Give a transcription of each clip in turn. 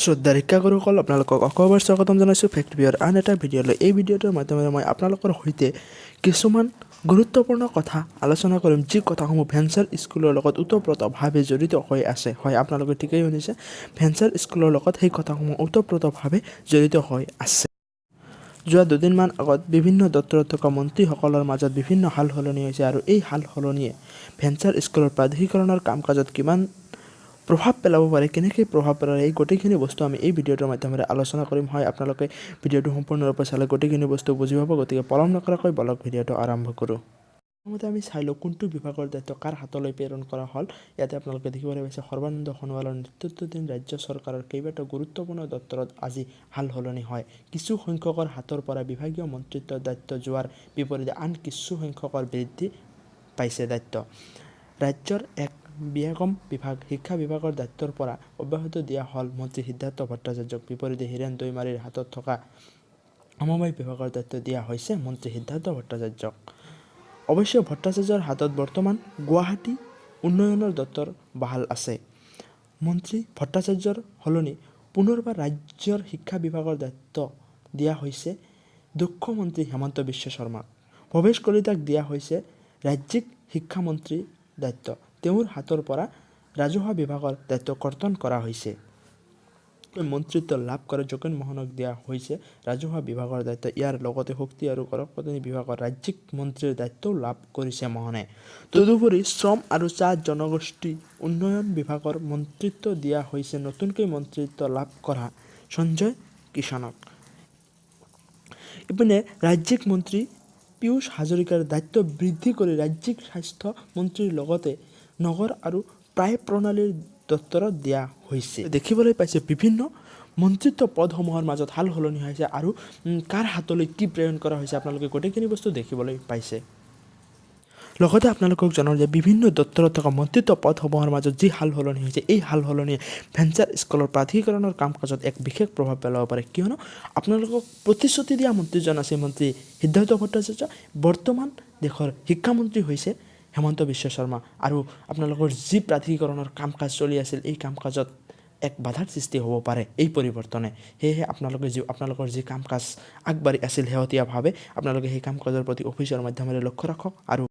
শ্ৰদ্ধাৰ শিক্ষাগুৰুসকল আপোনালোকক অকবাৰ স্বাগতম জনাইছোঁ ফেক্টভিউৰ আন এটা ভিডিঅ'লৈ। এই ভিডিঅ'টোৰ মাধ্যমেৰে মই আপোনালোকৰ সৈতে কিছুমান গুৰুত্বপূৰ্ণ কথা আলোচনা কৰিম, যি কথাসমূহ ভেঞ্চাৰ স্কুলৰ লগত ওতঃপ্ৰোতভাৱে জড়িত হৈ আছে। হয়, আপোনালোকে ঠিকেই শুনিছে, ভেঞ্চাৰ স্কুলৰ লগত সেই কথাসমূহ ওতঃপ্ৰোতভাৱে জড়িত হৈ আছে। যোৱা দুদিনমান আগত বিভিন্ন দপ্তৰত থকা মন্ত্ৰীসকলৰ মাজত বিভিন্ন সাল সলনি হৈছে আৰু এই সাল সলনিয়ে ভেঞ্চাৰ স্কুলৰ প্ৰাধিকৰণৰ কাম কাজত কিমান প্ৰভাৱ পেলাব পাৰে, কেনেকৈ প্ৰভাৱ পেলায়, এই গোটেইখিনি বস্তু আমি এই ভিডিঅ'টোৰ মাধ্যমেৰে আলোচনা কৰিম। হয়, আপোনালোকে ভিডিঅ'টো সম্পূৰ্ণৰূপে চালে গোটেইখিনি বস্তু বুজি পাব। গতিকে পলম নকৰাকৈ বলক ভিডিঅ'টো আৰম্ভ কৰোঁ। প্ৰথমতে আমি চাই লওঁ কোনটো বিভাগৰ দায়িত্ব কাৰ হাতলৈ প্ৰেৰণ কৰা হ'ল। ইয়াতে আপোনালোকে দেখিবলৈ পাইছে সৰ্বানন্দ সোণোৱালৰ নেতৃত্বাধীন ৰাজ্য চৰকাৰৰ কেইবাটাও গুৰুত্বপূৰ্ণ দপ্তৰত আজি সাল সলনি হয়। কিছু সংখ্যকৰ হাতৰ পৰা বিভাগীয় মন্ত্ৰিত্বৰ দায়িত্ব যোৱাৰ বিপৰীতে আন কিছু সংখ্যকৰ বৃদ্ধি পাইছে দায়িত্ব। ৰাজ্যৰ এক ব্যয়কম বিভাগ শিক্ষা বিভাগৰ দায়িত্বৰ পৰা অব্যাহত দিয়া হ'ল মন্ত্ৰী সিদ্ধাৰ্থ ভট্টাচাৰ্যক। বিপৰীতে হীৰেন দৈমাৰীৰ হাতত থকা সমবায় বিভাগৰ দায়িত্ব দিয়া হৈছে মন্ত্ৰী সিদ্ধাৰ্থ ভট্টাচাৰ্যক। অৱশ্যে ভট্টাচাৰ্যৰ হাতত বৰ্তমান গুৱাহাটী উন্নয়নৰ দপ্তৰ বাহাল আছে। মন্ত্ৰী ভট্টাচাৰ্যৰ সলনি পুনৰবাৰ ৰাজ্যৰ শিক্ষা বিভাগৰ দায়িত্ব দিয়া হৈছে দক্ষ মন্ত্ৰী হিমন্ত বিশ্ব শৰ্মাক। ভৱেশ কলিতাক দিয়া হৈছে ৰাজ্যিক শিক্ষামন্ত্ৰীৰ দায়িত্ব। তেওঁৰ হাতৰ পৰা ৰাজহুৱা বিভাগৰ দায়িত্ব কৰ্তন কৰা হৈছে। মন্ত্ৰিত্ব লাভ কৰা যোগেন মোহনক দিয়া হৈছে ৰাজহুৱা বিভাগৰ দায়িত্ব। ইয়াৰ লগতে শক্তি আৰু গণপ্ৰজাতন্ত্ৰী বিভাগৰ ৰাজ্যিক মন্ত্ৰীৰ দায়িত্বও লাভ কৰিছে মোহনে। তদুপৰি শ্ৰম আৰু চাহ জনগোষ্ঠী উন্নয়ন বিভাগৰ মন্ত্ৰিত্ব দিয়া হৈছে নতুনকৈ মন্ত্ৰিত্ব লাভ কৰা সঞ্জয় কিষাণক। ইপিনে ৰাজ্যিক মন্ত্ৰী পীয়ূষ হাজৰিকাৰ দায়িত্ব বৃদ্ধি কৰি ৰাজ্যিক স্বাস্থ্য মন্ত্ৰীৰ লগতে নগৰ আৰু প্ৰায় প্ৰণালীৰ দপ্তৰত দিয়া হৈছে। দেখিবলৈ পাইছে বিভিন্ন মন্ত্ৰিত্ব পদসমূহৰ মাজত সাল সলনি হৈছে আৰু কাৰ হাতলৈ কি প্ৰেৰণ কৰা হৈছে আপোনালোকে গোটেইখিনি বস্তু দেখিবলৈ পাইছে। লগতে আপোনালোকক জনাওঁ যে বিভিন্ন দপ্তৰত থকা মন্ত্ৰিত্ব পদসমূহৰ মাজত যি সাল সলনি হৈছে, এই সাল সলনিয়ে ভেঞ্চাৰ স্কুলৰ প্ৰাধিকৰণৰ কাম কাজত এক বিশেষ প্ৰভাৱ পেলাব পাৰে। কিয়নো আপোনালোকক প্ৰতিশ্ৰুতি দিয়া মন্ত্ৰীজন আছে মন্ত্ৰী সিদ্ধাৰ্থ ভট্টাচাৰ্য, বৰ্তমান দেশৰ শিক্ষামন্ত্ৰী হৈছে হিমন্ত বিশ্ব শৰ্মা। আৰু আপোনালোকৰ যি প্ৰাধিকৰণৰ কাম কাজ চলি আছিল, এই কাম কাজত এক বাধাৰ সৃষ্টি হ'ব পাৰে এই পৰিৱৰ্তনে। সেয়েহে আপোনালোকৰ যি কাম কাজ আগবাঢ়ি আছিল শেহতীয়াভাৱে, আপোনালোকে সেই কাম কাজৰ প্ৰতি অফিচৰ মাধ্যমেৰে লক্ষ্য ৰাখক আৰু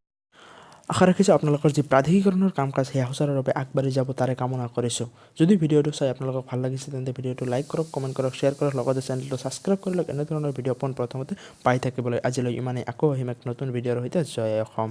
আশা ৰাখিছোঁ আপোনালোকৰ যি প্ৰাধিকৰণৰ কাম কাজ সেয়া সুচাৰুৰূপে আগবাঢ়ি যাব, তাৰে কামনা কৰিছোঁ। যদি ভিডিঅ'টো চাই আপোনালোকক ভাল লাগিছে তেন্তে ভিডিঅ'টো লাইক কৰক, কমেণ্ট কৰক, শ্বেয়াৰ কৰক, লগতে চেনেলটো ছাবস্ক্ৰাইব কৰি লওক এনেধৰণৰ ভিডিঅ' পোনপ্ৰথমতে পাই থাকিবলৈ। আজিলৈ ইমানেই, আকৌ আহিম এক নতুন ভিডিঅ'ৰ সৈতে। জয় অসম।